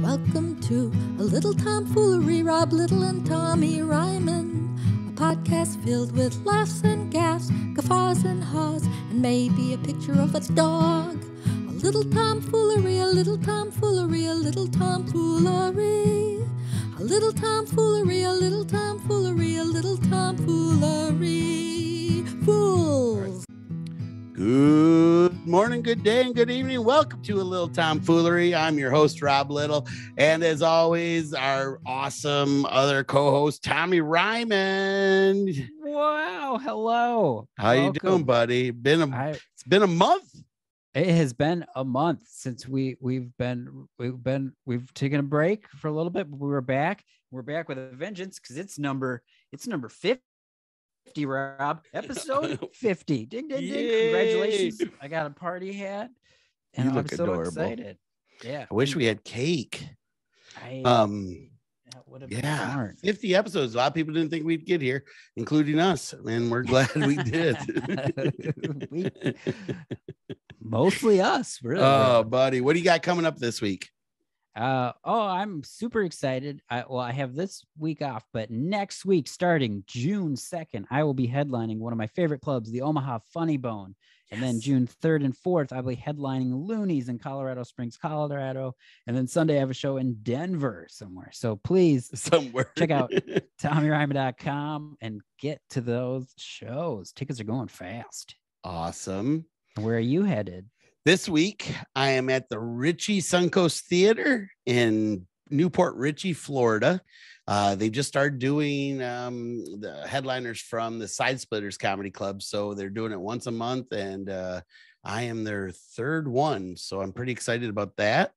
Welcome to a Little Tom Foolery, Rob Little and Tommy Ryman. A podcast filled with laughs and gaffs, guffaws and haws, and maybe a picture of a dog. A little Tom Foolery, a little Tom Foolery, a little Tom Foolery. A little Tom Foolery, a little Tom Foolery, a little Tom Foolery. Fools. Good morning, good day, and good evening. Welcome to a Little Tom Foolery. I'm your host, Rob Little. And as always, our awesome other co-host, Tommy Ryman. Wow. Hello. How you doing, buddy? It's been a month. It has been a month since we've taken a break for a little bit, but we were back. We're back with a vengeance because it's number 50, Rob. Episode 50. Ding, ding, ding. Yay. Congratulations. I got a party hat. And You I'm look so adorable. excited. Yeah. I wish we had cake. That would have been smart. 50 episodes. A lot of people didn't think we'd get here, including us. And we're glad we did. Mostly us, really. Oh, buddy. What do you got coming up this week? I'm super excited. I have this week off, but next week, starting June 2nd, I will be headlining one of my favorite clubs, the Omaha Funny Bone. And then June 3rd and 4th, I'll be headlining Looney's in Colorado Springs, Colorado. And then Sunday, I have a show in Denver somewhere. So please check out TommyRyman.com and get to those shows. Tickets are going fast. Awesome. Where are you headed? This week, I am at the Ritchie Suncoast Theater in Newport Richey, Florida. They just started doing the headliners from the Side Splitters Comedy Club. So they're doing it once a month, and I am their third one. So I'm pretty excited about that.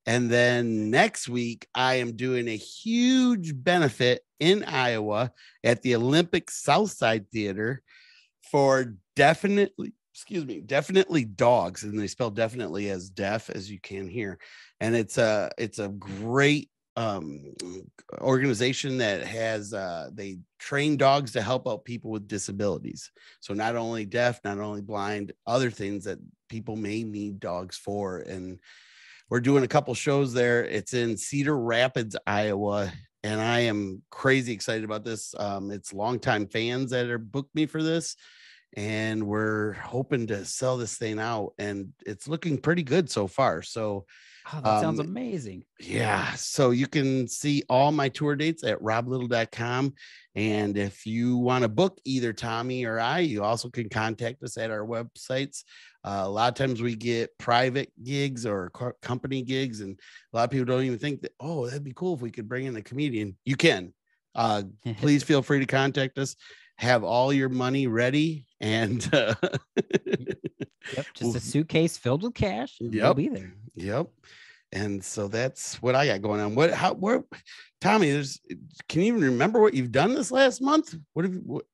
And then next week, I am doing a huge benefit in Iowa at the Olympic Southside Theater for definitely dogs, and they spell definitely as deaf, as you can hear. And it's a great organization that has they train dogs to help out people with disabilities. So not only deaf, not only blind, other things that people may need dogs for. And we're doing a couple shows there. It's in Cedar Rapids, Iowa. And I am crazy excited about this. It's longtime fans that are booked me for this. And we're hoping to sell this thing out, and it's looking pretty good so far. So that sounds amazing. Yeah. So you can see all my tour dates at roblittle.com. And if you want to book either Tommy or I, you also can contact us at our websites. A lot of times we get private gigs or company gigs, and a lot of people don't even think that, oh, that'd be cool if we could bring in a comedian. You can. Please feel free to contact us. Have all your money ready, and just a suitcase filled with cash. We'll be there. Yep. And so that's what I got going on. Where, Tommy? Can you even remember what you've done this last month?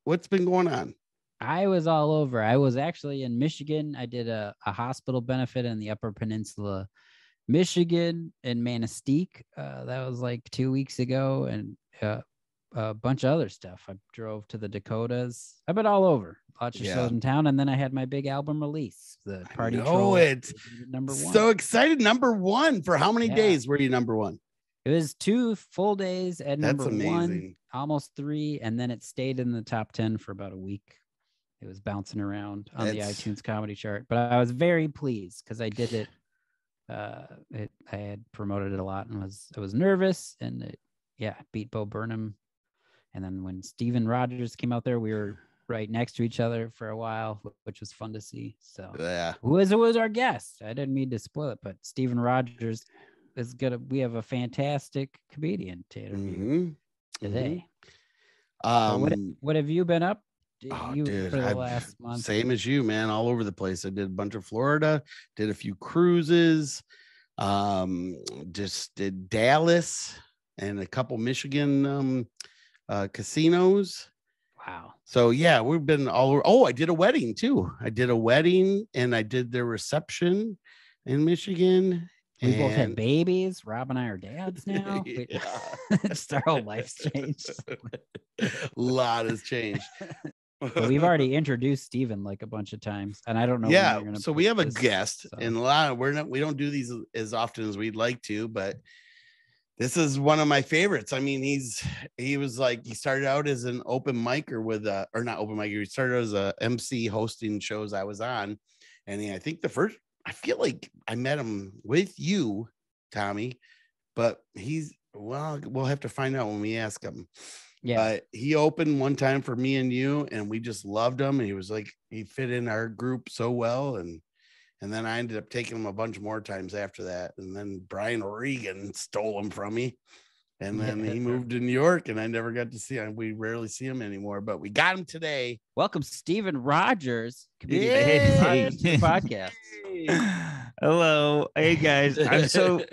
What's been going on? I was all over. I was actually in Michigan. I did a hospital benefit in the Upper Peninsula, Michigan, in Manistee. That was like 2 weeks ago, and a bunch of other stuff. I drove to the Dakotas. I've been all over. Lots of shows in town, and then I had my big album release, the Party Troll. It's number one. So excited! Number one for how many days were you number one? It was 2 full days at number That's amazing. 1, almost 3, and then it stayed in the top 10 for about a week. It was bouncing around on the iTunes comedy chart, but I was very pleased because I did it. I had promoted it a lot and I was nervous, and it beat Bo Burnham. And then when Steven Rogers came out there, we were right next to each other for a while, which was fun to see. So who was our guest? I didn't mean to spoil it, but Steven Rogers is good. We have a fantastic comedian to interview today. What have you been up to for the last month? Same as you, man, all over the place. I did a bunch of Florida, did a few cruises, just did Dallas and a couple Michigan casinos. Wow. So yeah, we've been all over. Oh, I did a wedding too. I did a wedding, and I did the reception in Michigan. We both had babies. Rob and I are dads now. Just our whole life's changed. A lot has changed. But we've already introduced Steven like a bunch of times, and I don't know. Yeah, so we have a guest, and we don't do these as often as we'd like to, but This is one of my favorites. I mean, he started out as an open micer or not open micer. He started as a MC hosting shows I was on. And I think I feel like I met him with you, Tommy, but we'll have to find out when we ask him. Yeah. He opened one time for me and you, and we just loved him. And he was like, he fit in our group so well. And then I ended up taking him a bunch more times after that. And then Brian Regan stole him from me. And then he moved to New York, and I never got to see him. We rarely see him anymore, but we got him today. Welcome, Stephen Rogers, comedian to the podcast. Hello. Hey guys.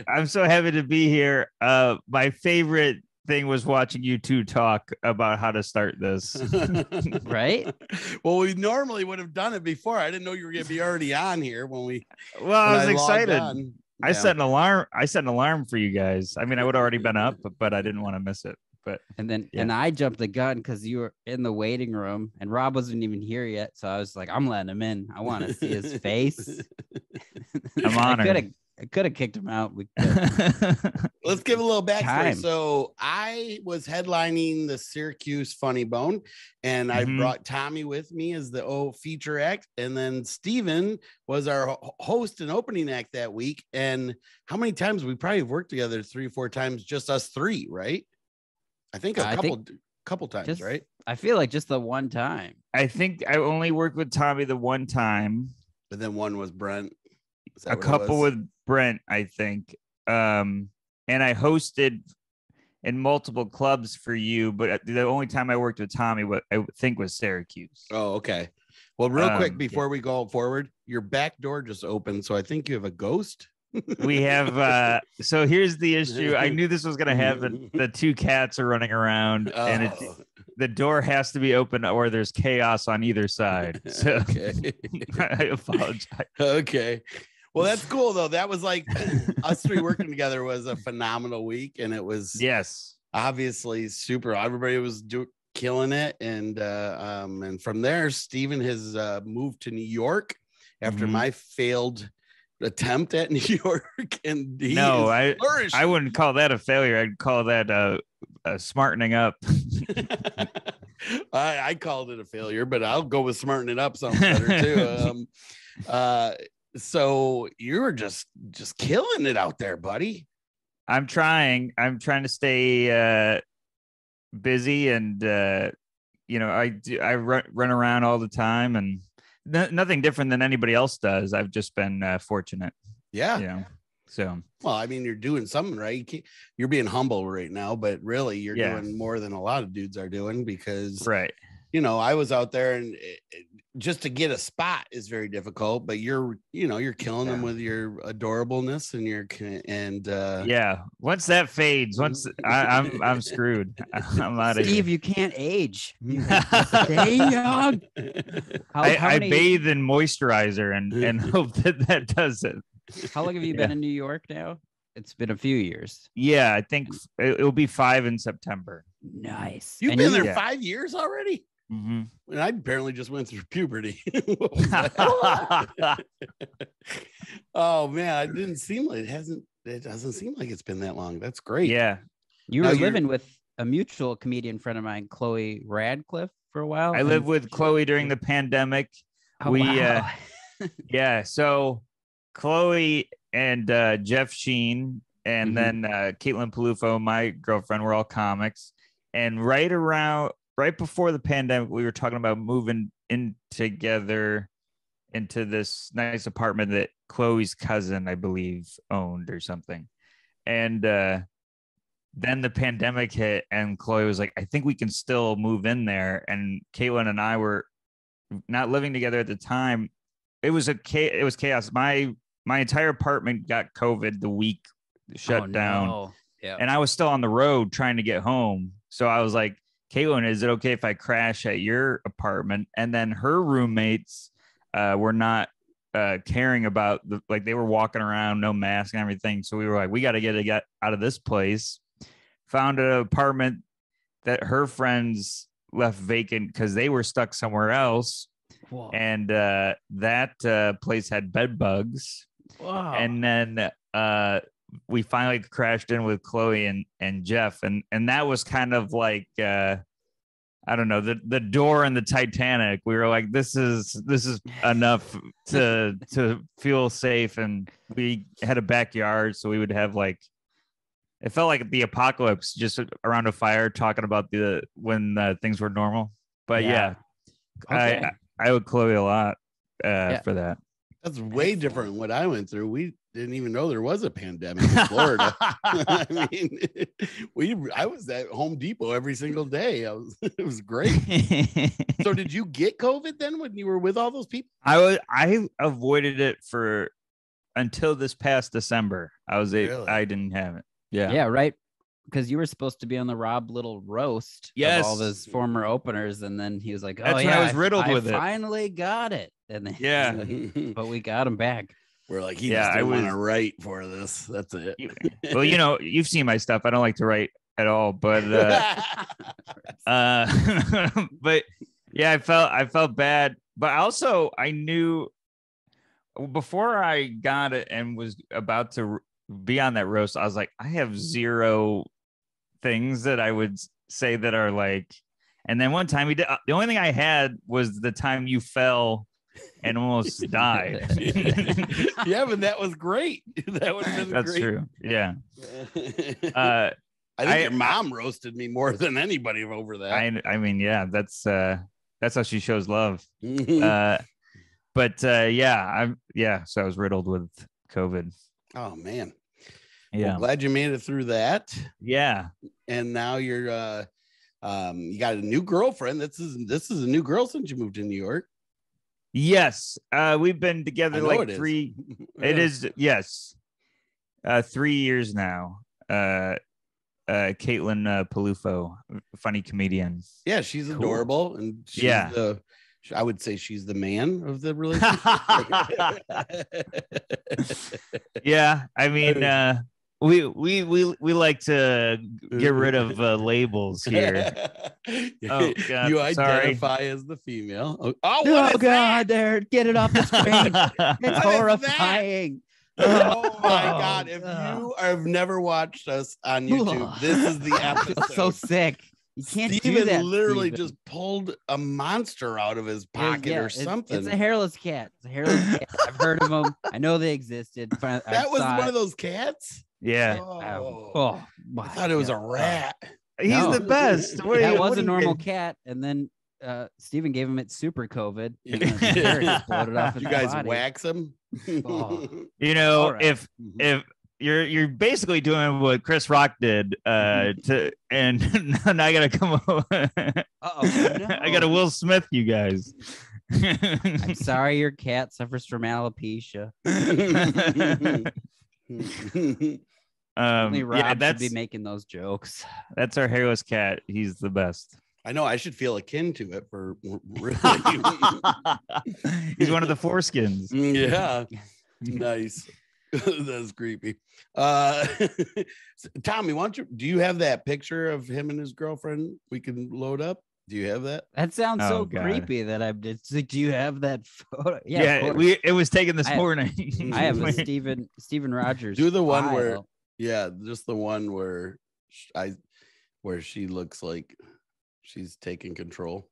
I'm so happy to be here. My favorite thing was watching you two talk about how to start this. Right? Well, we normally would have done it before. I didn't know you were going to be already on here when I was excited. I set an alarm for you guys. I mean, I would have already been up, but I didn't want to miss it. But and I jumped the gun because you were in the waiting room and Rob wasn't even here yet. So I was like, I'm letting him in. I want to see his face. I'm honored. I could have kicked him out. Let's give a little backstory. So I was headlining the Syracuse Funny Bone, and I brought Tommy with me as the feature act. And then Steven was our host and opening act that week. And how many times we probably have worked together? 3 or 4 times, just us three, right? I think a couple times, right? I feel like just the one time. I think I only worked with Tommy the one time. But then one was Brent. A couple with Brent, I think. And I hosted in multiple clubs for you, but the only time I worked with Tommy, I think was Syracuse. Oh, okay. Well, real quick, before we go forward, your back door just opened. So I think you have a ghost. We have, so here's the issue. I knew this was going to happen. The 2 cats are running around and the door has to be open or there's chaos on either side. So I apologize. Okay. Well, that's cool though. That was like us 3 working together was a phenomenal week, and it was obviously super. Everybody was killing it, and from there, Steven has moved to New York after my failed attempt at New York, and I wouldn't call that a failure. I'd call that smartening up. I called it a failure, but I'll go with smartening up something better too. So you're just killing it out there, buddy. I'm trying to stay busy, and I run around all the time, and nothing different than anybody else does. I've just been fortunate. Yeah. So, well, I mean, you're doing something right. You're being humble right now, but really you're doing more than a lot of dudes are doing because, I was out there and just to get a spot is very difficult, but you're killing them with your adorableness and once that fades, I'm screwed. I'm out of here. Steve, you can't age. Stay young. I bathe in moisturizer and hope that does it. How long have you been in New York now? It's been a few years. Yeah, I think it'll be 5 in September. Nice. You've been there 5 years already? Mm-hmm. And I apparently just went through puberty. Oh man, it doesn't seem like it's been that long. That's great. Yeah. You were living with a mutual comedian friend of mine, Chloe Radcliffe, for a while. I lived with Chloe during the pandemic. Wow. So Chloe and Jeff Sheen and then Caitlin Palufo, my girlfriend, were all comics. And right before the pandemic, we were talking about moving in together into this nice apartment that Chloe's cousin, I believe, owned or something. And then the pandemic hit and Chloe was like, I think we can still move in there. And Caitlin and I were not living together at the time. It was chaos. My entire apartment got COVID the week shut down. No. Yeah. And I was still on the road trying to get home. So I was like, Caitlin, is it okay if I crash at your apartment? And then her roommates were not caring about they were walking around, no mask and everything. So we were like, we got to get out of this place. Found an apartment that her friends left vacant because they were stuck somewhere else. Whoa. And that place had bed bugs. Wow. And then we finally crashed in with Chloe and Jeff, and that was kind of like I don't know, the door in the Titanic. We were like, this is enough to feel safe, and we had a backyard, so we would have like, it felt like the apocalypse, just around a fire talking about when things were normal. But yeah, Okay. I owe Chloe a lot for that. That's way different than what I went through. We didn't even know there was a pandemic in Florida. I mean, I was at Home Depot every single day. It was great. So did you get COVID then when you were with all those people? I avoided it until this past December. Really? I didn't have it. Yeah. Yeah, right. Because you were supposed to be on the Rob Little roast of all his former openers, and then he was like, "Oh That's yeah, when I was riddled with it. Finally got it." And then, yeah, but we got him back. We're like, he just didn't want to write for this. That's it. Well, you've seen my stuff. I don't like to write at all, but but yeah, I felt bad, but also I knew before I got it and was about to be on that roast, I was like, I have zero things that I would say that are like, and then one time the only thing I had was the time you fell and almost died. Yeah, but that was great. That would have been That's great. true. Yeah. I think your mom roasted me more than anybody over that. I mean, yeah, that's how she shows love. But yeah, so I was riddled with COVID. Oh man. Yeah. Well, glad you made it through that. Yeah. And now you're you got a new girlfriend. This is a new girl since you moved to New York. Yes. We've been together like 3. It is, yes. 3 years now. Caitlin Palufo, funny comedian. Yeah, she's adorable, and she's I would say she's the man of the relationship. Yeah, I mean, we like to get rid of labels here. Oh God, you identify as the female. Oh God, there, get it off the screen. It's horrifying. Oh my God! If you have never watched us on YouTube, this is the episode. It's so sick. You can't Steven do that. Literally Steven just pulled a monster out of his pocket or something. It's a hairless cat. It's a hairless cat. I've heard of them. I know they existed. That was one of those cats. Yeah. I thought it was a rat. He's the best. That was a normal cat, and then Steven gave him its super COVID. And exploded off his you guys body. wax him. If you're basically doing what Chris Rock did, and now I gotta come over. I gotta Will Smith you guys. I'm sorry your cat suffers from alopecia. Only Rob should be making those jokes. That's our hairless cat. He's the best. I know. I should feel akin to it for really. He's one of the foreskins. Yeah. Nice. That's creepy. Tommy, do you have that picture of him and his girlfriend we can load up? Do you have that? That sounds so creepy that I'm just like, do you have that photo? Yeah, it was taken this morning. I have a Steven Rogers. Do the one where, just the one where she looks like she's taking control.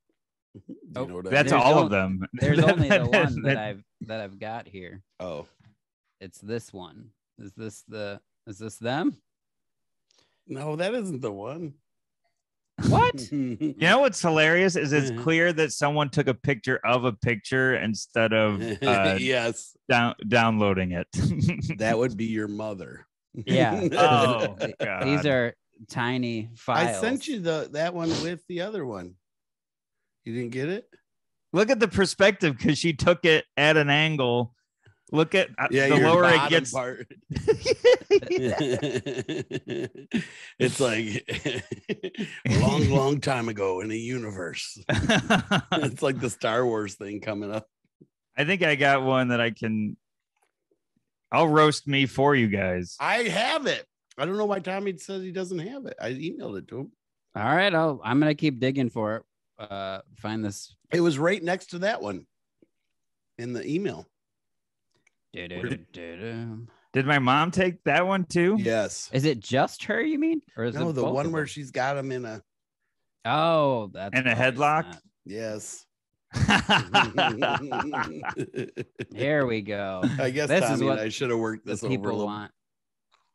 You know that's all of them. There's only the one that I've got here. Oh. It's this one. Is this them? No, that isn't the one. What? You know what's hilarious is it's clear that someone took a picture of a picture instead of yes downloading it. That would be your mother. Yeah. Oh, God. These are tiny files. I sent you that one with the other one. You didn't get it? Look at the perspective because she took it at an angle. Look at the lower it gets. Part. It's like a long time ago in a universe. It's like the Star Wars thing coming up. I think I got one that I'll roast me for you guys. I have it. I don't know why Tommy says he doesn't have it. I emailed it to him. All right, I'm gonna keep digging for it. Find this. It was right next to that one in the email. Did my mom take that one too? Yes. Is it just her, you mean? Or is No, it the both one of where them? she's got him in a. Oh, that's In a probably headlock? not. Yes. Here we go. I guess This is Tommy what and I should have worked the this over a people little. want.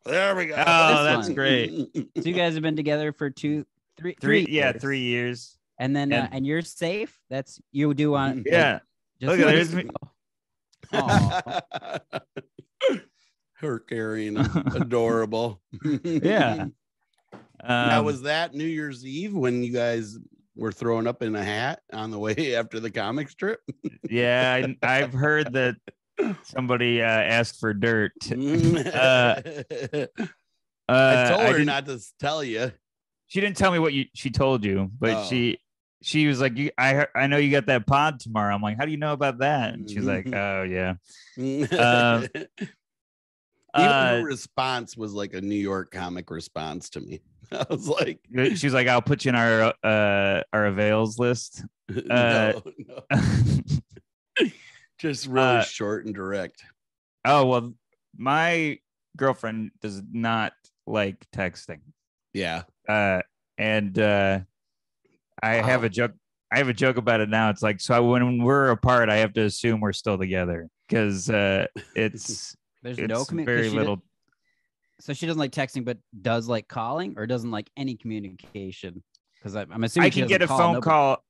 There we go. Oh, This that's one. great. So you guys have been together for three Yeah, years. 3 years. And then And- you're safe. That's you do on. Yeah. Just Look at like- there's me. Aw. Her carrying him. Adorable. Yeah. Now, was that New Year's Eve when you guys were throwing up in a hat on the way after the comic strip? Yeah, I've heard that somebody asked for dirt. I told her not to tell you. She didn't tell me what she told you, but Oh. she was like, I know you got that pod tomorrow. I'm like, how do you know about that? And she's like, oh yeah. Even her response was like a New York comic response to me. I was like, she's like, I'll put you in our avails list. no. Just really short and direct. Oh, well, my girlfriend does not like texting. Yeah. And I have a joke. I have a joke about it now. It's like, so when we're apart, I have to assume we're still together because it's There's it's no very little. So she doesn't like texting, but does like calling, or doesn't like any communication. Because I'm assuming I can get a phone call.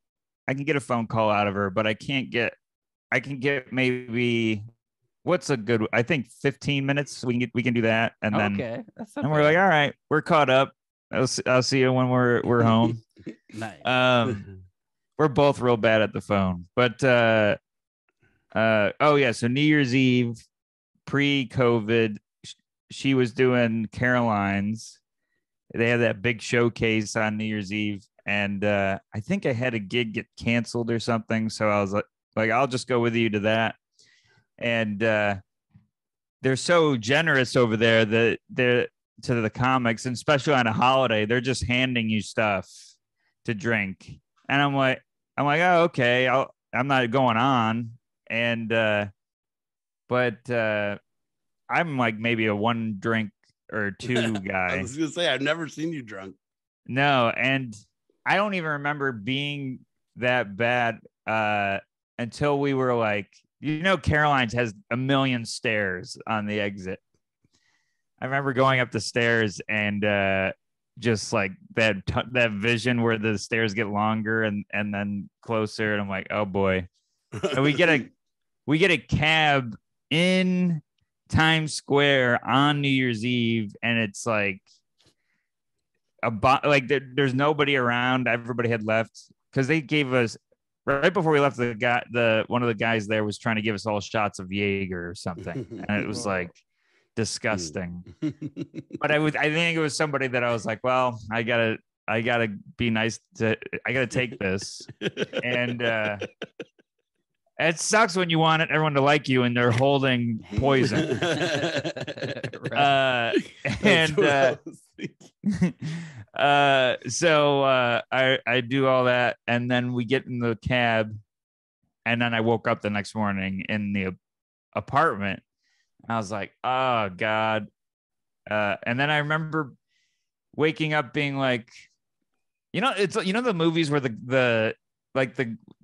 I can get a phone call out of her, but I can get maybe what's a good, I think 15 minutes. We can do that. And then okay. That's not and we're bad. like, all right, we're caught up. I'll see you when we're home. Nice. We're both real bad at the phone, but oh yeah. So New Year's Eve, pre-COVID, she was doing Caroline's. They had that big showcase on New Year's Eve, and I think I had a gig get canceled or something. So I was like, I'll just go with you to that. And they're so generous over there that they're to the comics, and especially on a holiday, they're just handing you stuff to drink. And I'm like, oh, okay, I'm not going on. And but I'm like maybe a one drink or two guy. I was gonna say I've never seen you drunk. No, and I don't even remember being that bad until we were like, Caroline's has a million stairs on the exit. I remember going up the stairs and just like that vision where the stairs get longer and then closer, and I'm like, oh boy. And we get a cab in Times Square on New Year's Eve, and it's like there's nobody around. Everybody had left because they gave us right before we left. One of the guys there was trying to give us all shots of Jaeger or something, and it was like disgusting. But I think it was somebody that I was like, well, I gotta be nice I gotta take this. And it sucks when you want everyone to like you and they're holding poison. So I do all that, and then we get in the cab, and then I woke up the next morning in the apartment. I was like, oh God. And then I remember waking up being like, it's the movies where the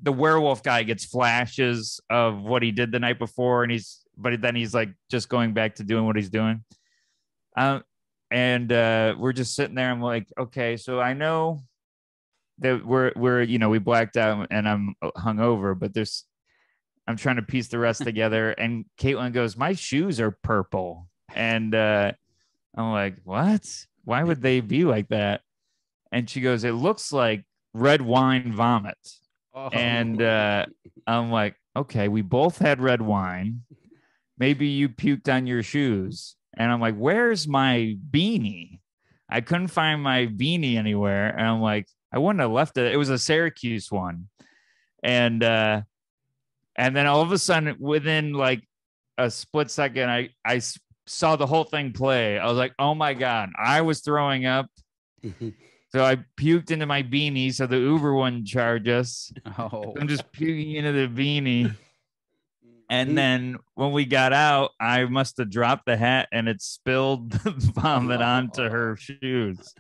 werewolf guy gets flashes of what he did the night before, but then he's like just going back to doing what he's doing. And we're just sitting there. I'm like, okay, so I know that we're we blacked out and I'm hungover, but I'm trying to piece the rest together. And Caitlin goes, my shoes are purple. And I'm like, what? Why would they be like that? And she goes, it looks like red wine vomit. Oh. And I'm like, okay, we both had red wine. Maybe you puked on your shoes. And I'm like, where's my beanie? I couldn't find my beanie anywhere. And I'm like, I wouldn't have left it. It was a Syracuse one. And then all of a sudden, within like a split second, I saw the whole thing play. I was like, oh my God, I was throwing up. So I puked into my beanie so the Uber wouldn't charge us. Oh. I'm just puking into the beanie. And then when we got out, I must have dropped the hat and it spilled the vomit onto her shoes.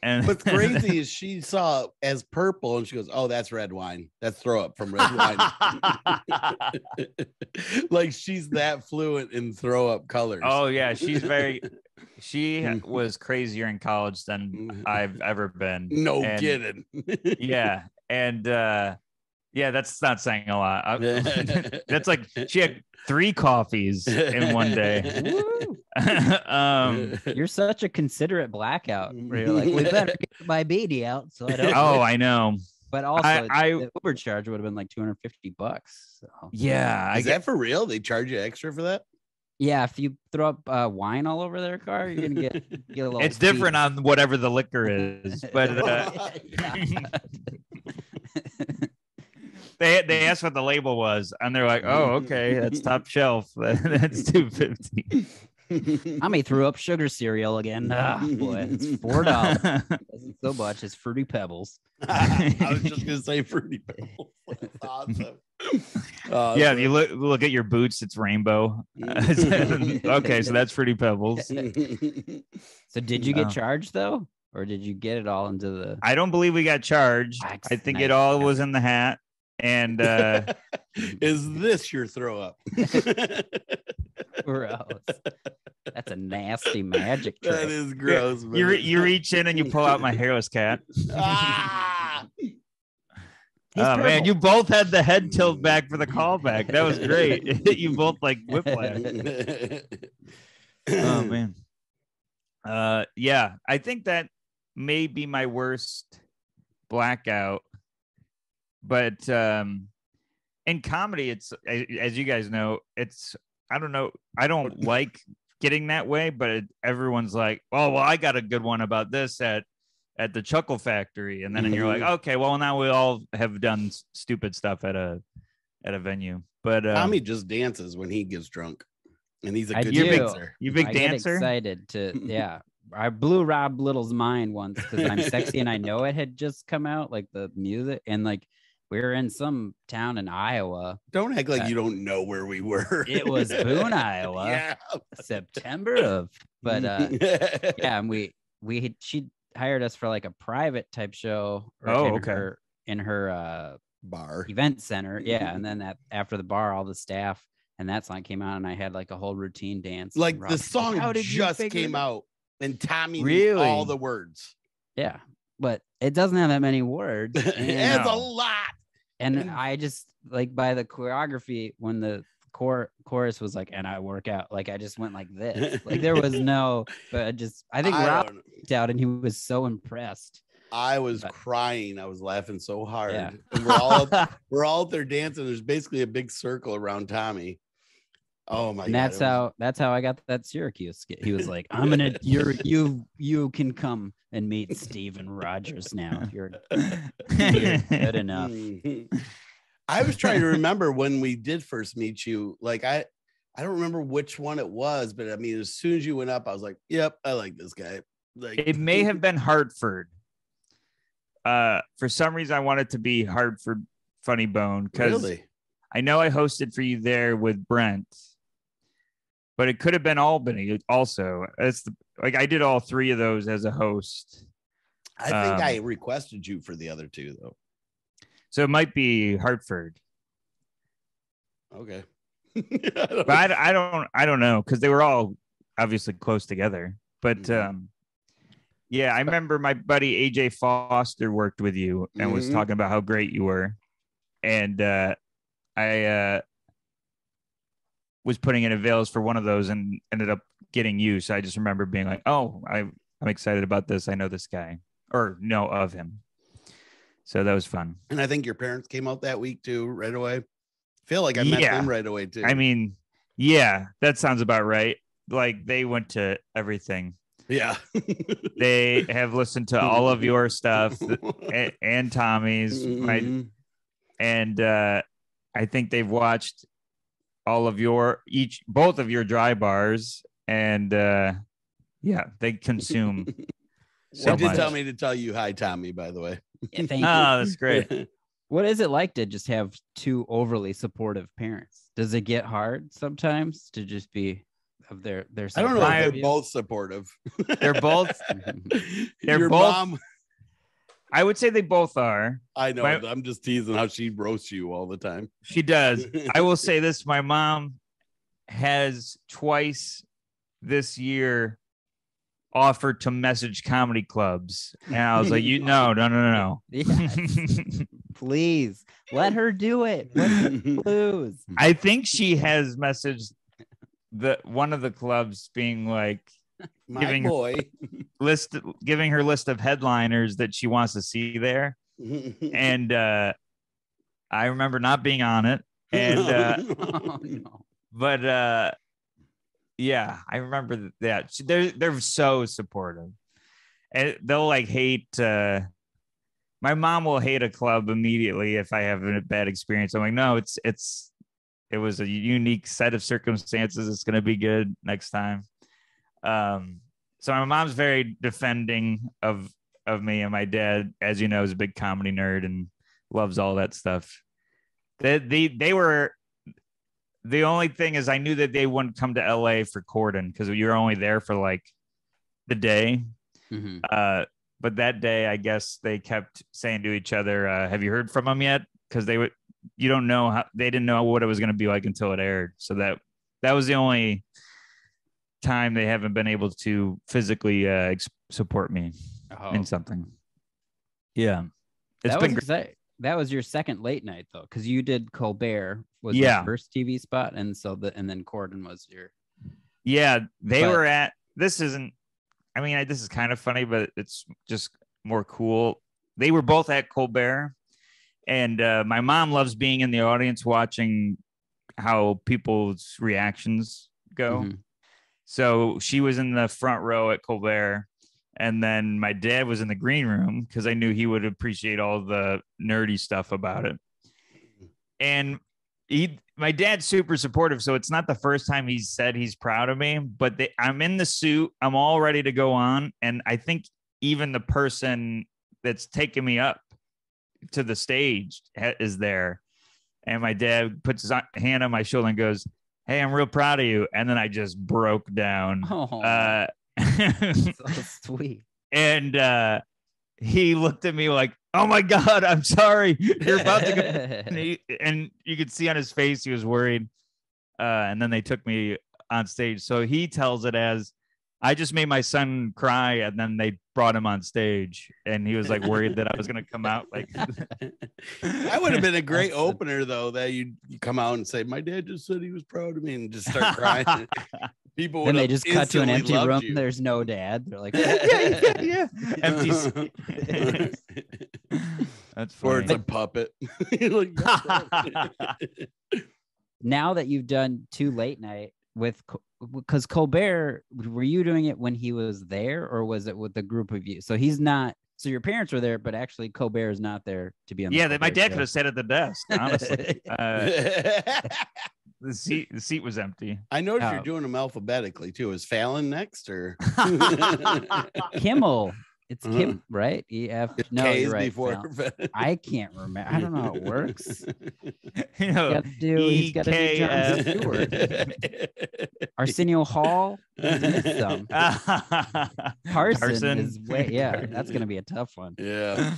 And what's crazy is she saw it as purple and she goes, "Oh, that's red wine. That's throw up from red wine." Like she's that fluent in throw up colors. Oh yeah, she was crazier in college than I've ever been. No kidding. Yeah. And yeah, that's not saying a lot. That's like she had 3 coffees in one day. You're such a considerate blackout. Where you're like, we better get my baby out. So I don't. Oh, I know. But also, the Uber charge would have been like $250. So. Yeah, is that for real? They charge you extra for that? Yeah, if you throw up wine all over their car, you're gonna get a little. It's different on whatever the liquor is, but. They asked what the label was, and they're like, "Oh, okay, that's top shelf. That's $2.50." Tommy threw up sugar cereal again. Boy, it's $4. Doesn't so much as Fruity Pebbles. I was just gonna say Fruity Pebbles. That's awesome. Yeah, if you look at your boots, it's rainbow. Okay, so that's Fruity Pebbles. So did you get charged though, or did you get it all into the? I don't believe we got charged. I think it all was in the hat. And is this your throw up? Gross. That's a nasty magic trick. That is gross. You reach in and you pull out my hairless cat. Ah! Oh man, you both had the head tilt back for the callback. That was great. You both like whiplash. Oh man. Yeah, I think that may be my worst blackout. But in comedy, it's, as you guys know, it's, I don't know, I don't like getting that way, but everyone's like, oh, well, I got a good one about this at the Chuckle Factory. And then you're like, okay, well, now we all have done stupid stuff at a venue. But Tommy just dances when he gets drunk. And he's a good dancer. You big dancer? Get excited to, yeah. I blew Rob Little's mind once because I'm Sexy and I Know It had just come out, like the music. And like, we were in some town in Iowa. Don't act like you don't know where we were. It was Boone, Iowa. Yeah. September of. But yeah, and she hired us for like a private type show. In her bar event center. Yeah. And then after the bar, all the staff and that song came out and I had like a whole routine dance. Like the song just came out and Tommy knew all the words. Yeah. But it doesn't have that many words. It has a lot. And I just like by the choreography when the chorus was like, and I work out, like I just went like this. Like there was no, but I think Rob picked out and he was so impressed. I was crying. I was laughing so hard. Yeah. And we're all out there dancing. There's basically a big circle around Tommy. Oh my God. That's how I got that Syracuse skit. He was like, you can come and meet Steven Rogers now. You're good enough. I was trying to remember when we did first meet you. Like I don't remember which one it was, but I mean, as soon as you went up, I was like, yep, I like this guy. Like it may have been Hartford. For some reason I wanted to be Hartford Funny Bone because I know I hosted for you there with Brent. But it could have been Albany also. I did all 3 of those as a host. I think I requested you for the other 2 though. So it might be Hartford. Okay. But I don't know because they were all obviously close together. But yeah, I remember my buddy AJ Foster worked with you and was talking about how great you were. And I was putting in avails for one of those and ended up getting you. So I just remember being like, oh, I'm excited about this. I know this guy or know of him. So that was fun. And I think your parents came out that week too, right away. Feel like I met them right away too. I mean, yeah, that sounds about right. Like they went to everything. Yeah. They have listened to all of your stuff and Tommy's. And I think they've watched all of both of your dry bars, and yeah, they consume. They did tell me to tell you hi, Tommy, by the way. Yeah, thank you. That's great. What is it like to just have 2 overly supportive parents? Does it get hard sometimes to just be of their I don't know if they're view? both supportive. They're both. Your both. mom. I would say they both are. I know. I'm just teasing how she roasts you all the time. She does. I will say this: my mom has twice this year offered to message comedy clubs, and I was like, no. Yes. Please let her do it. Lose. I think she has messaged one of the clubs being like giving her list of headliners that she wants to see there, and I remember not being on it, and Oh, no. but yeah, I remember that. They're so supportive, and they'll like hate. My mom will hate a club immediately if I have a bad experience. I'm like, no, it was a unique set of circumstances. It's going to be good next time. So my mom's very defending of me, and my dad, as you know, is a big comedy nerd and loves all that stuff. They were. The only thing is I knew that they wouldn't come to LA for Corden because you're only there for like the day. Mm-hmm. But that day, I guess they kept saying to each other, have you heard from them yet? Because they didn't know what it was going to be like until it aired. So that was the only time they haven't been able to physically support me in something. Yeah. It's been great. That was your second late night though, because you did Colbert was your first TV spot, and then Corden was your. Yeah, were at. This isn't. I mean, this is kind of funny, but it's just more cool. They were both at Colbert, and my mom loves being in the audience watching how people's reactions go. Mm-hmm. So she was in the front row at Colbert. And then my dad was in the green room because I knew he would appreciate all the nerdy stuff about it. And my dad's super supportive. So it's not the first time he's said he's proud of me, but I'm in the suit. I'm all ready to go on. And I think even the person that's taking me up to the stage is there. And my dad puts his hand on my shoulder and goes, "Hey, I'm real proud of you." And then I just broke down. Oh. So sweet. And he looked at me like, "Oh my God, I'm sorry. You're about to go." And you could see on his face he was worried. And then they took me on stage. So he tells it as, I just made my son cry, and then they brought him on stage, and he was like worried that I was gonna come out like. That would have been a great opener, though. That you come out and say, "My dad just said he was proud of me," and just start crying. People would. Then they just cut to an empty room. You. There's no dad. They're like, yeah. Empty. That's funny. Or it's a puppet. Like, now that you've done 2 late night because Colbert, were you doing it when he was there, or was it with a group of you? So he's not. So your parents were there, but actually Colbert is not there to be on. Yeah, my dad could have sat at the desk. Honestly, the seat was empty. I noticed you're doing them alphabetically too. Is Fallon next or Kimmel? It's Kim, right? EF. No, K's you're right. before. I can't remember. I don't know how it works. You know, he's got to do Jon Stewart. Arsenio Hall. Carson is way. Yeah, that's gonna be a tough one. Yeah.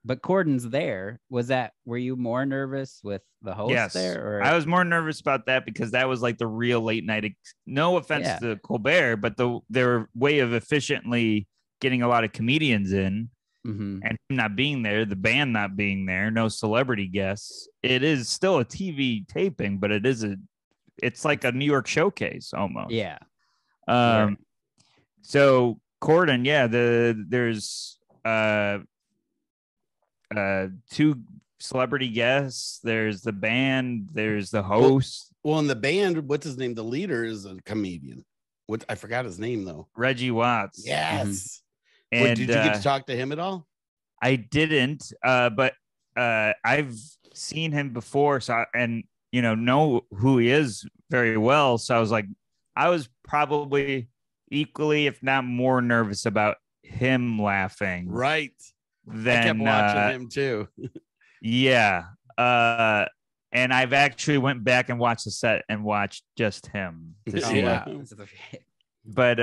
But Corden's there. Were you more nervous with the host there? Or? I was more nervous about that because that was like the real late night. No offense to Colbert, but their way of efficiently getting a lot of comedians in, and him not being there, the band not being there, no celebrity guests. It is still a TV taping, but it's like a New York showcase almost. Yeah. So Corden, there's 2 celebrity guests. There's the band. There's the host. Well, in the band, what's his name? The leader is a comedian. I forgot his name though. Reggie Watts. Yes. And did you get to talk to him at all? I didn't. But I've seen him before, so know who he is very well. So I was probably equally, if not more, nervous about him laughing. Right. Then I kept watching him too. Yeah. And I've actually went back and watched the set and watched just him to see Yeah. it. But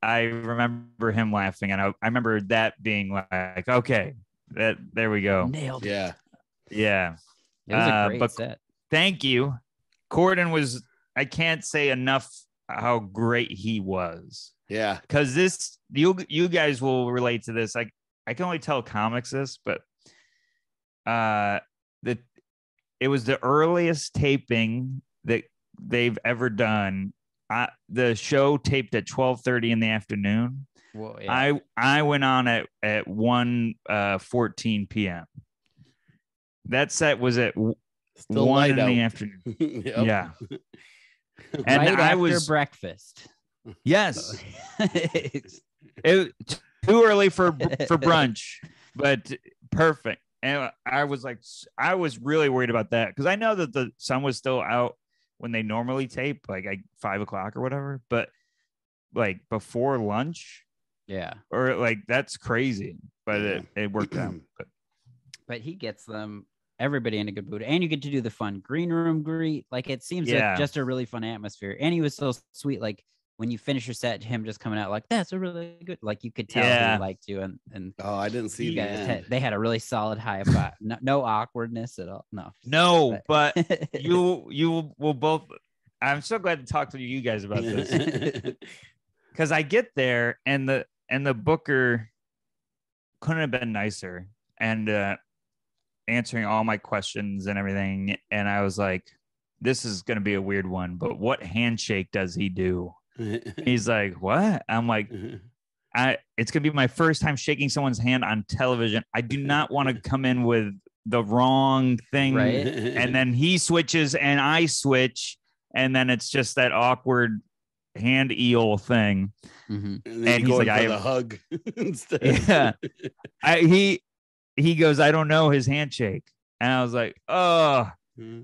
I remember him laughing, and I remember that being like, okay, there we go. Nailed it. Yeah. It was a great but set. Thank you. Corden was, I can't say enough how great he was. Yeah. Because this, you guys will relate to this. I can only tell comics this, but it was the earliest taping that they've ever done. The show taped at 12:30 in the afternoon. Whoa, yeah. I went on at 1:14 p.m. That set was at Still 1 light in out. the afternoon. Yep. Yeah. And Right I after was breakfast. yes. It too early for brunch, but perfect. And I was really worried about that because I know that the sun was still out when they normally tape, like 5 o'clock or whatever. But like before lunch, Yeah. or like that's crazy. But it worked out. But he gets them everybody in a good mood, and you get to do the fun green room greet. Like it seems like just a really fun atmosphere. And he was so sweet. Like when you finish your set, him just coming out like that's a really good. Like you could tell he liked you. And oh, I didn't see you the end. they had a really solid high five. No awkwardness at all. No, but you will both. I'm so glad to talk to you guys about this because I get there and the booker couldn't have been nicer and answering all my questions and everything. And I was like, this is going to be a weird one, but what handshake does he do? He's like, what? I'm like, it's going to be my first time shaking someone's hand on television. I do not want to come in with the wrong thing. Right. And then he switches and I switch. And then it's just that awkward hand eel thing. And he's like, I have a hug instead. Yeah. He goes, I don't know his handshake. And I was like, oh.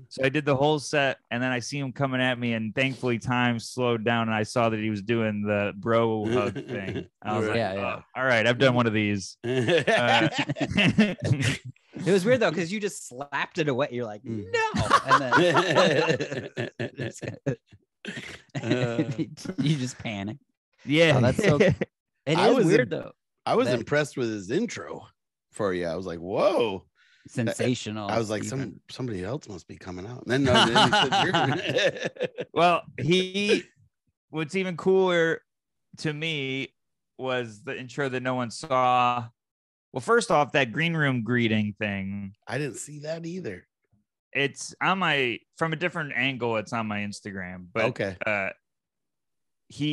So I did the whole set, and then I see him coming at me, and thankfully time slowed down, and I saw that he was doing the bro hug thing. I was like, oh, all right, I've done one of these. It was weird though, because you just slapped it away. You're like, no, and then you just panic. Yeah, oh, that's so. It is weird though. I was impressed with his intro for you. I was like, whoa. Sensational. I was like, somebody else must be coming out. And then he said, well, what's even cooler to me was the intro that no one saw. Well, first off, that green room greeting thing. I didn't see that either. It's on from a different angle. It's on my Instagram. But okay.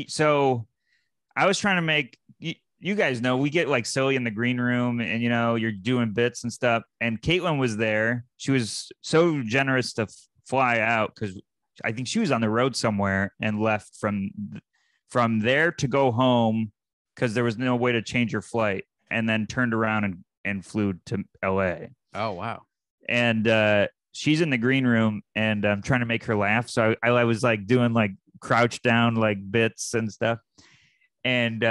So I was trying to make. You guys know we get like silly in the green room and, you're doing bits and stuff. And Caitlin was there. She was so generous to fly out because I think she was on the road somewhere and left from there to go home because there was no way to change her flight, and then turned around and flew to LA. Oh, wow. And she's in the green room and I'm trying to make her laugh. So I was like doing like crouch down like bits and stuff. And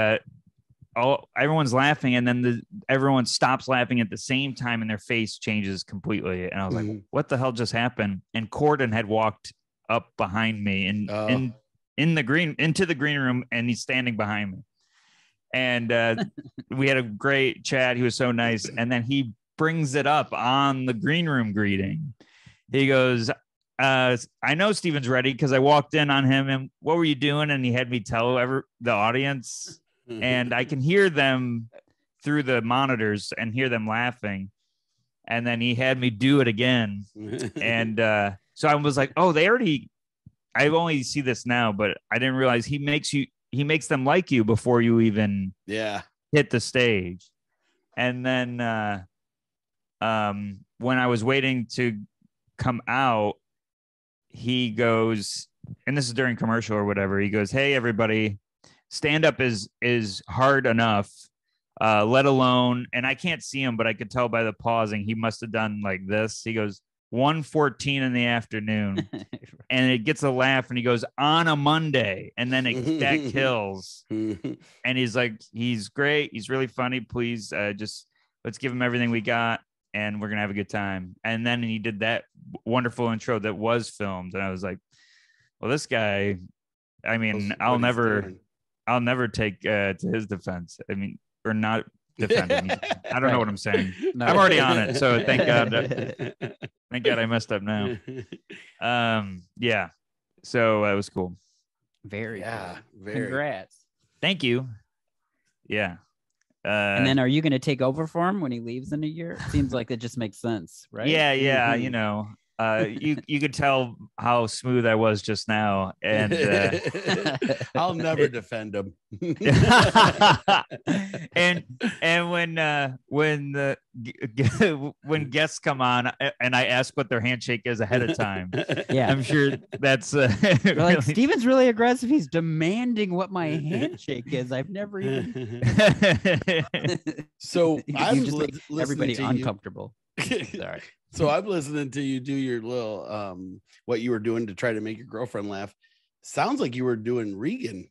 everyone's laughing, and then everyone stops laughing at the same time, and their face changes completely. And I was like, "What the hell just happened?" And Corden had walked up behind me and into the green room, and he's standing behind me. And we had a great chat. He was so nice, and then he brings it up on the green room greeting. He goes, "I know Steven's ready because I walked in on him, and what were you doing?" And he had me tell the audience. And I can hear them through the monitors and hear them laughing. And then he had me do it again. And so I was like, oh, I only see this now, but I didn't realize he makes them like you before you even hit the stage. And then when I was waiting to come out, he goes, and this is during commercial or whatever, he goes, hey, everybody, stand up is hard enough, let alone, and I can't see him, but I could tell by the pausing, he must have done like this. He goes 1:14 in the afternoon, and it gets a laugh, and he goes on a Monday, and then that kills. And he's like, he's great, he's really funny. Please, just let's give him everything we got. and we're gonna have a good time. And then he did that wonderful intro that was filmed, and I was like, well, this guy, I mean, I'll never take to his defense. I mean, or not defend him. I don't know what I'm saying. No. I'm already on it, so thank God I messed up now. Yeah, so it was cool. Very Yeah, cool. very. Congrats. Thank you. Yeah. And then are you going to take over for him when he leaves in a year? It seems like it just makes sense, right? Yeah. Mhm. You know, you could tell how smooth I was just now, and I'll never defend him. and when guests come on and I ask what their handshake is ahead of time, Yeah. I'm sure that's They're like, Steven's really aggressive. He's demanding what my handshake is. I've never even. So I'm just make everybody uncomfortable. Sorry. So I'm listening to you do your little what you were doing to try to make your girlfriend laugh. Sounds like you were doing Regan.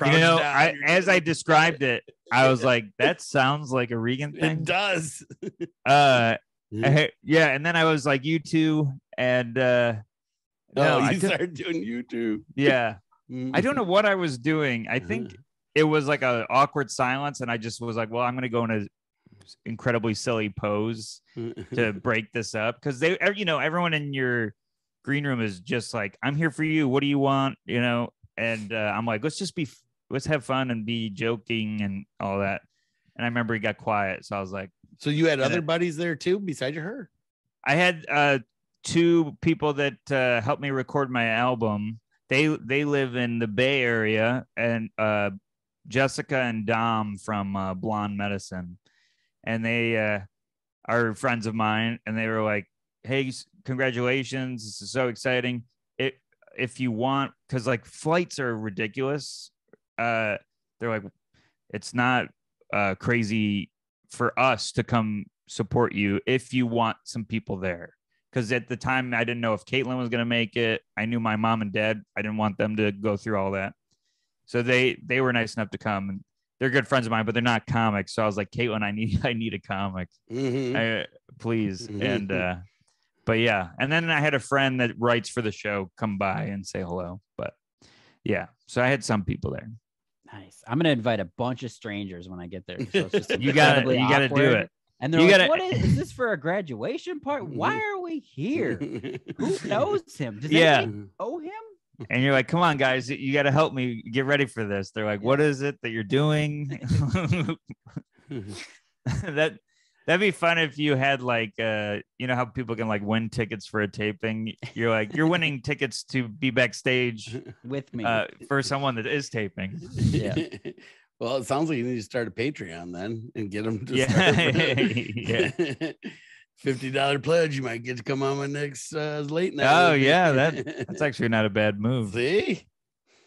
As I described it, I was like, that sounds like a Regan thing. It does. Yeah, and then I was like, you too, and you started doing you too. Yeah. I don't know what I was doing. I think it was like an awkward silence, and I just was like, well, I'm gonna go in a incredibly silly pose to break this up, because everyone in your green room is just like, I'm here for you, what do you want, and I'm like, let's have fun and be joking and all that. And I remember he got quiet, so I was like, so you had other buddies there too besides her? I had two people that helped me record my album. They live in the Bay Area, and Jessica and Dom from Blonde Medicine. And they are friends of mine, and they were like, hey, congratulations, this is so exciting. If you want, because like flights are ridiculous, they're like, it's not crazy for us to come support you if you want some people there. Because at the time I didn't know if Caitlin was going to make it. I knew my mom and dad, I didn't want them to go through all that, so they were nice enough to come. And they're good friends of mine, but they're not comics. So I was like, Caitlin, I need a comic, please. And but yeah, and then I had a friend that writes for the show come by and say hello. But yeah, so I had some people there. Nice. I'm gonna invite a bunch of strangers when I get there. So it's just you gotta do it. And they're like, what is this for a graduation party? Why are we here? Who knows him? Does anybody know him? And you're like, come on, guys, you got to help me get ready for this. They're like, what is it that you're doing? That'd be fun if you had like, how people can like win tickets for a taping. You're like, you're winning tickets to be backstage with me for someone that is taping. Yeah. Well, it sounds like you need to start a Patreon then and get them to yeah. $50 pledge. You might get to come on my next late night. Oh yeah, that's actually not a bad move. See?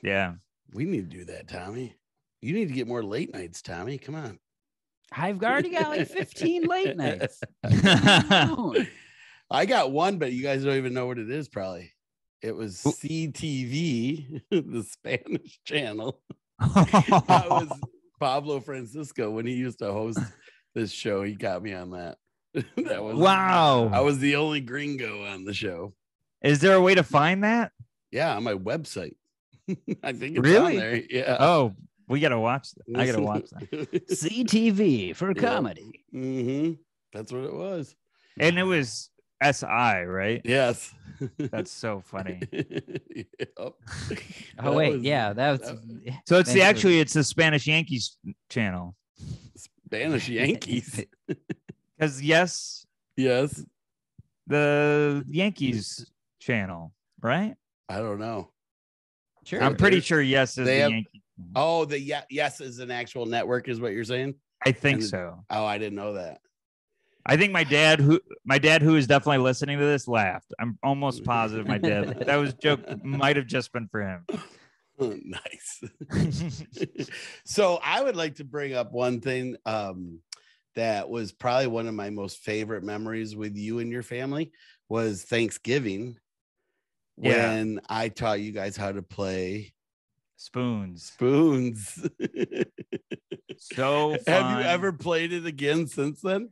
Yeah, we need to do that, Tommy. You need to get more late nights, Tommy. Come on. I've already got like 15 late nights. I got one, but you guys don't even know what it is. Probably it was CTV, the Spanish channel. That was Pablo Francisco when he used to host this show. He got me on that. That was wow. I was the only gringo on the show. Is there a way to find that? Yeah, on my website. I think it's really on there. Yeah. Oh, we gotta watch that. I gotta watch that. CTV for comedy. That's what it was. And it was SI, right? Yes. That's so funny. Oh wait, that's so it's it's the Spanish Yankees channel. Spanish Yankees. Because yes, the Yankees channel, right? I don't know. Sure, I'm pretty sure yes is the Yankees. Oh, yes is an actual network, is what you're saying? I think so. Oh, I didn't know that. I think my dad, who is definitely listening to this, laughed. I'm almost positive my dad. That was joke might have just been for him. Nice. So I would like to bring up one thing that was probably one of my most favorite memories with you and your family was Thanksgiving, when I taught you guys how to play spoons. So fun. Have you ever played it again since then?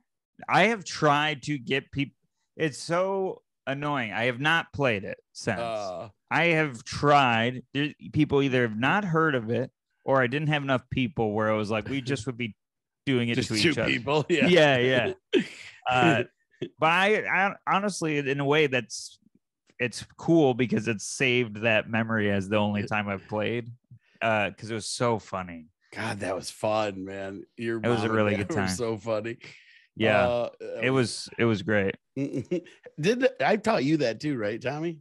I have tried to get people. It's so annoying. I have not played it since. I have tried. People either have not heard of it, or I didn't have enough people where it was like we just would be doing it Just to two each other. people. Yeah. Yeah. But I honestly, in a way, it's cool because it's saved that memory as the only time I've played. Because it was so funny. God, that was fun, man. It was a really good time. So funny. Yeah, it was great. Did I taught you that too, right, Tommy?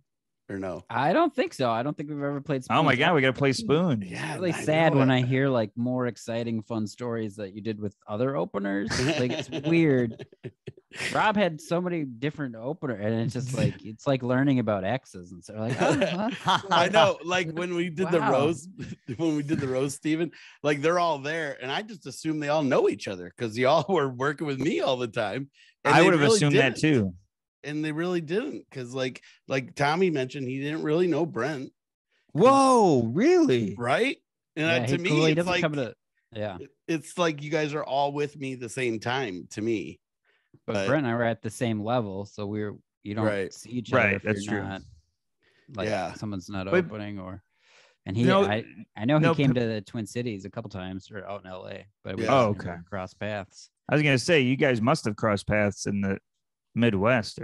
Or no? I don't think so. I don't think we've ever played Spoon. Oh my God, we got to play Spoon. Yeah, It's really sad when I hear like more exciting, fun stories that you did with other openers. Like it's weird. Rob had so many different openers, and it's just like it's like learning about exes and so like. I know, like when we did the roast, Steven, like they're all there, and I just assume they all know each other because y'all were working with me all the time. I would have assumed that too. And they really didn't, because like Tommy mentioned, he didn't really know Brent. Whoa, really? Right? And to me, it's like it's like you guys are all with me the same time to me. But Brent and I were at the same level, so you don't see each other. Right, that's true. Not, like someone's not opening and I know he came to the Twin Cities a couple times or out in LA, but we crossed paths. I was gonna say you guys must have crossed paths in the Midwest,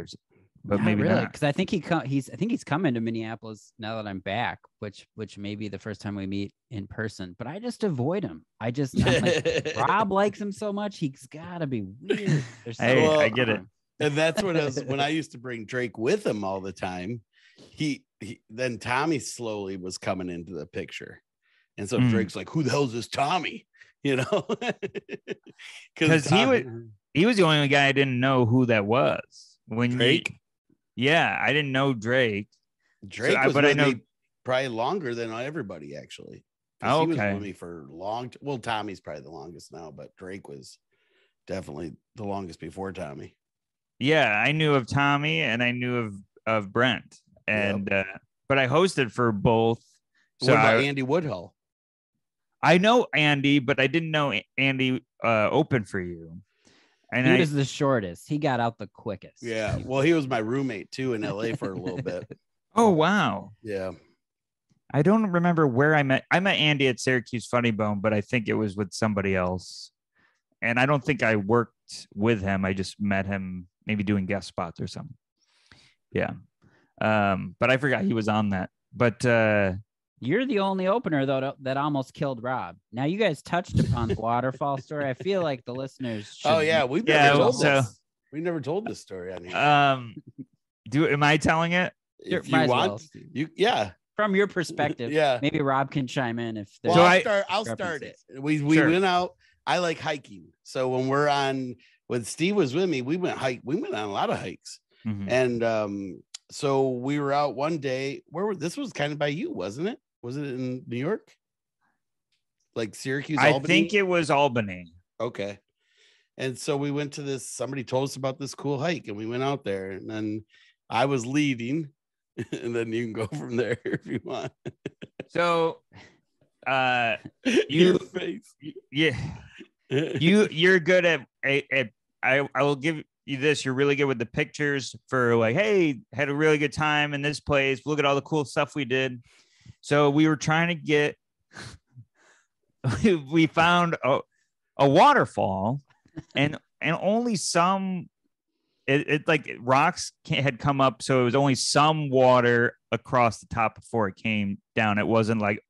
but maybe really, not. Because I think he's coming to Minneapolis now that I'm back, which may be the first time we meet in person. But I just avoid him. I'm like, Rob likes him so much, he's gotta be weird. I get it. And that's what when I used to bring Drake with him all the time. He then Tommy slowly was coming into the picture, and so Drake's like, "Who the hell is this Tommy?" You know, because he was the only guy I didn't know who that was. When Drake? I didn't know Drake. But I know probably longer than everybody actually. Oh, he was with me for long. Well, Tommy's probably the longest now, but Drake was definitely the longest before Tommy. Yeah, I knew of Tommy and I knew of Brent, and but I hosted for both. So what about Andy Woodhull? I know Andy, but I didn't know Andy opened for you. And he was the shortest. He got out the quickest. Yeah. Well, he was my roommate too in LA for a little bit. Oh, wow. Yeah. I don't remember where I met Andy at Syracuse Funny Bone, but I think it was with somebody else. And I don't think I worked with him. I just met him maybe doing guest spots or something. Yeah. But I forgot he was on that. But you're the only opener though that almost killed Rob. Now you guys touched upon the waterfall story. I feel like the listeners should. Oh yeah, we've never told this. We never told this story. I mean, am I telling it? If you want, from your perspective, maybe Rob can chime in if there's. I'll start it. We went out. I like hiking, so when Steve was with me, we went on a lot of hikes, and so we were out one day. This was kind of by you, wasn't it? Was it in New York? Like Syracuse, Albany? I think it was Albany. Okay. And so we went to somebody told us about this cool hike, and we went out there, and then I was leading, and then you can go from there if you want. So your face. You're good at I will give you this. You're really good with the pictures for like, hey, had a really good time in this place. Look at all the cool stuff we did. So we were trying to get we found a waterfall, and only some it like rocks had come up, so it was only some water across the top before it came down. It wasn't like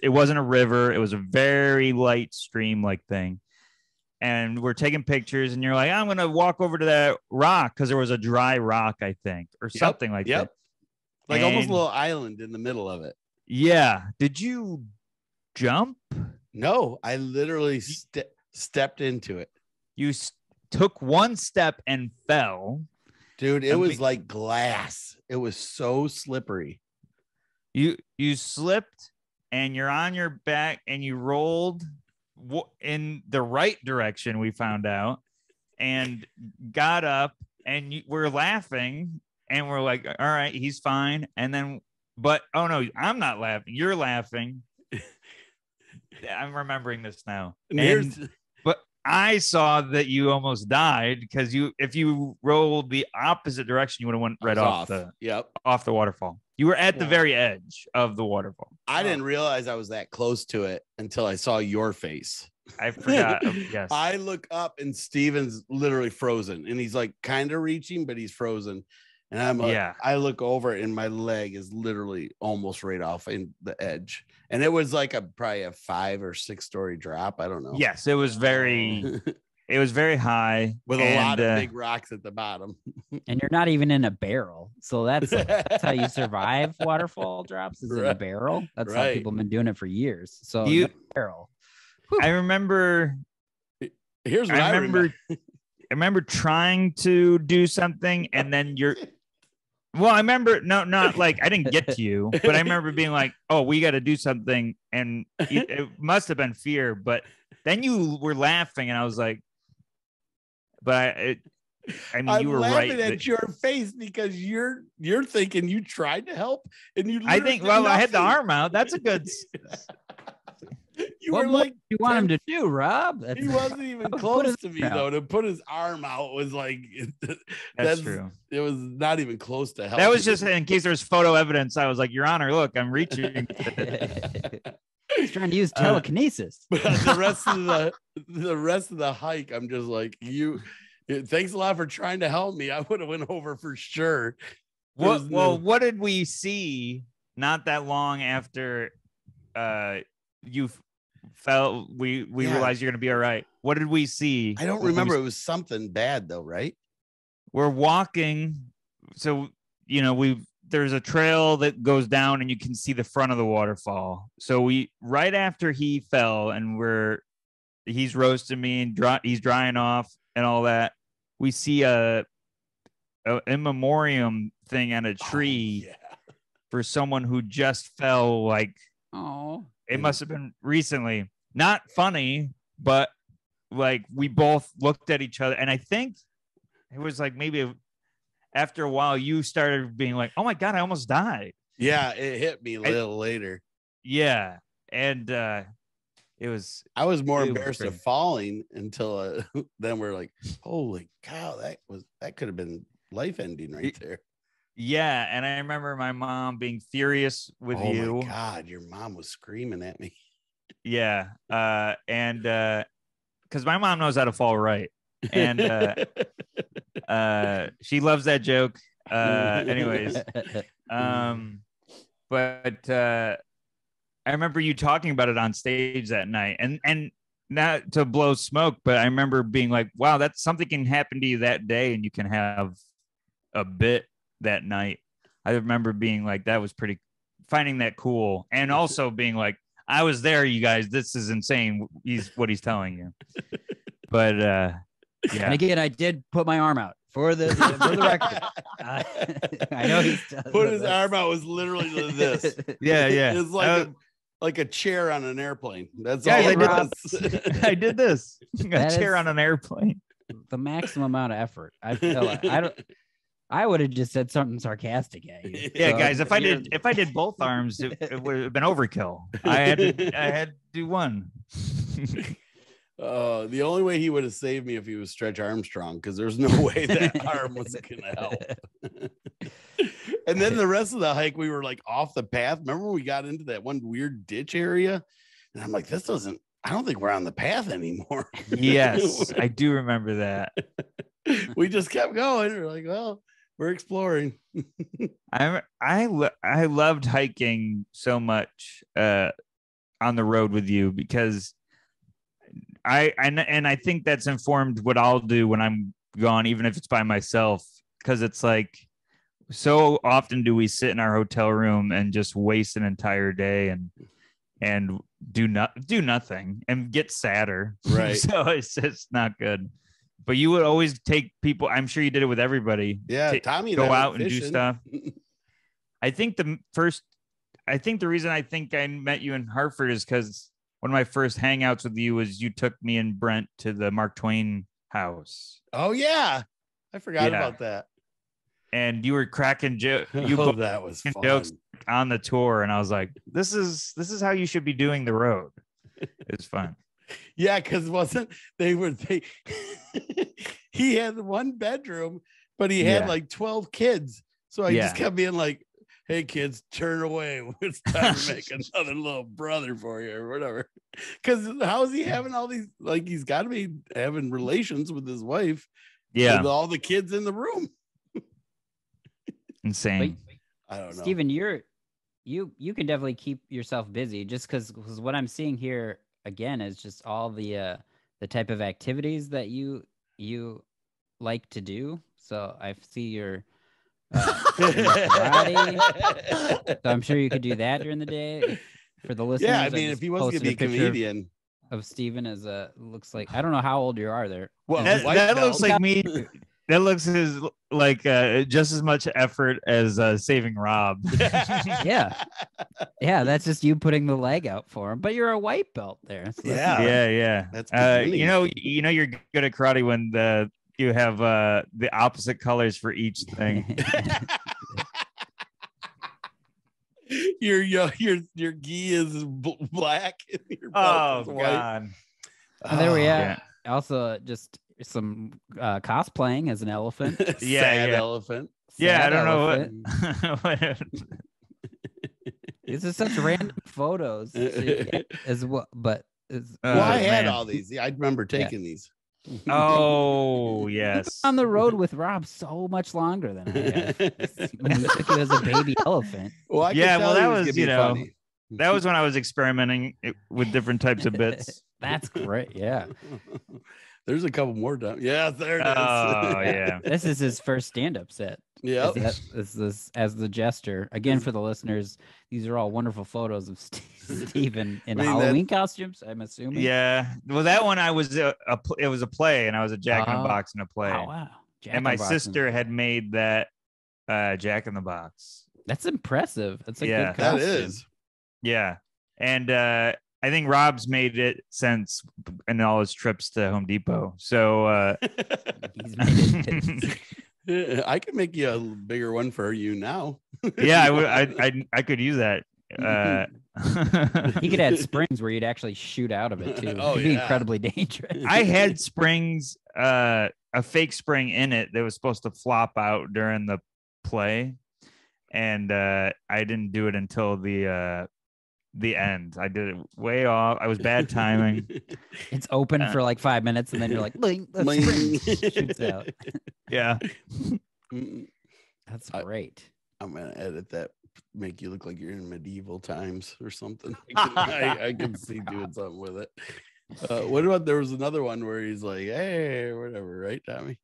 it wasn't a river. It was a very light stream like thing. And we're taking pictures, and you're like, I'm gonna walk over to that rock because there was a dry rock, I think, or something like that. Like almost a little island in the middle of it. Yeah. Did you jump? No, I literally stepped into it. You took one step and fell. Dude, it was like glass. It was so slippery. You slipped, and you're on your back, and you rolled in the right direction, we found out, and got up, and we're laughing, and we're like, all right, he's fine. And then, but oh no, I'm not laughing. You're laughing. I'm remembering this now. I saw that you almost died because if you rolled the opposite direction, you would have went right off the waterfall. You were at the very edge of the waterfall. I didn't realize I was that close to it until I saw your face. I forgot. Yes. I look up and Steven's literally frozen, and he's like kind of reaching, but he's frozen. And I'm like, I look over and my leg is literally almost right off in the edge. And it was like probably a 5 or 6 story drop. I don't know. Yes, it was very high with a lot of big rocks at the bottom. And you're not even in a barrel. So that's how you survive waterfall drops is in a barrel. That's how people have been doing it for years. So barrel. Whew. I remember. Here's what I remember. I remember trying to do something, and then well, I remember not like I didn't get to you, but I remember being like, "Oh, we got to do something," and it must have been fear. But then you were laughing, and I was like, "But I'm you were laughing right at your face because you're thinking you tried to help, and you. I think. Well, I had the arm out. That's a good. What more do you want him to do, Rob? He wasn't even close to me though. To put his arm out was like that's true. It was not even close to help. That was just in case there's photo evidence. I was like, Your Honor, look, I'm reaching. He's trying to use telekinesis. But the rest of the hike, I'm just like, thanks a lot for trying to help me. I would have went over for sure. What did we see not that long after you fell? We realized you're gonna be all right. What did we see? I don't remember. It was something bad though, right? We're walking, so there's a trail that goes down and you can see the front of the waterfall. So right after he fell and he's roasting me and he's drying off and all that, we see a in memoriam thing on a tree for someone who just fell. Like, it must have been recently. Not funny, but like we both looked at each other, and I think it was like maybe after a while you started being like, "Oh my God, I almost died." Yeah, it hit me a little later. Yeah, and it was. I was more embarrassed of falling until then we're like, "Holy cow, that could have been life ending right there." Yeah, and I remember my mom being furious with you. Oh my God, your mom was screaming at me. Yeah, and because my mom knows how to fall right, and she loves that joke. Anyways, but I remember you talking about it on stage that night, and not to blow smoke, but I remember being like, "Wow, that's something can happen to you that day, and you can have a bit." That night, I remember being like, that was finding that cool, and also being like, I was there, you guys, this is insane. What he's telling you. But yeah, and again, I did put my arm out for the record. I know he's put his arm out was literally this. Yeah. It's like a chair on an airplane. That's all. I did this. A chair on an airplane. The maximum amount of effort. I feel I would have just said something sarcastic at you. Yeah, so, guys, if I did both arms, it would have been overkill. I had to do one. The only way he would have saved me if he was Stretch Armstrong, because there's no way that arm was gonna help. And then the rest of the hike, we were like off the path. Remember when we got into that one weird ditch area? And I'm like, I don't think we're on the path anymore. Yes, I do remember that. We just kept going. We're like, well, we're exploring. I loved hiking so much on the road with you, because I think that's informed what I'll do when I'm gone, even if it's by myself, because it's like so often do we sit in our hotel room and just waste an entire day and do nothing and get sadder. Right. So it's just not good. But you would always take people. I'm sure you did it with everybody. Yeah, Tommy, go out and do stuff. I think the reason I think I met you in Hartford is because one of my first hangouts with you was you took me and Brent to the Mark Twain house. Oh yeah, I forgot about that. And you were cracking jokes. That was fun. Jokes on the tour, and I was like, "This is how you should be doing the road." It's fun. Yeah, because wasn't they he had one bedroom, but he had like 12 kids. So I just kept being like, hey kids, turn away. It's time to make another little brother for you or whatever. Because how is he having all these, like he's got to be having relations with his wife. Yeah. With all the kids in the room. Insane. I don't know. Steven, you can definitely keep yourself busy, just because what I'm seeing here again is just all the type of activities that you like to do. So I see your karate. So I'm sure you could do that during the day. For the listeners, yeah, I mean, if he was going to be a comedian of Steven as looks like, I don't know how old you are there. Well, that looks like me. That looks like just as much effort as saving Rob. Yeah, that's just you putting the leg out for him. But you're a white belt there. So yeah. That's you know you're good at karate when you have the opposite colors for each thing. your gi is black and your belt is white. God. There we are. Yeah. Also, just some cosplaying as an elephant. Sad elephant. I don't know what. These are such random photos as well, but I had all these. Yeah, I remember taking these. Oh yes. On the road with Rob so much longer than I have. When we took you as a baby elephant. Well, that was funny. That was when I was experimenting with different types of bits. That's great. Yeah. There's a couple more times. Yeah, there it is. Oh, yeah. This is his first stand-up set. Yeah. This as the jester. Again, for the listeners, these are all wonderful photos of Steven in Halloween costumes, I'm assuming. Yeah. Well, that one it was a play, and I was a Jack in the Box in a play. Oh, wow. And my sister had made that Jack in the Box. That's impressive. That's a good costume. That is. Yeah. And I think Rob's made it since in all his trips to Home Depot. So he's made it. I could make you a bigger one for you now. Yeah, I could use that. He could add springs where you'd actually shoot out of it too. It'd be incredibly dangerous. I had springs, a fake spring in it that was supposed to flop out during the play, and I didn't do it until the end. I did it way off. I was bad timing. It's open for like 5 minutes, and then you're like, "Bling!" Shoots out. Yeah, that's great. I'm gonna edit that. Make you look like you're in medieval times or something. I can see doing something with it. What about there was another one where he's like, "Hey," or whatever, right, Tommy?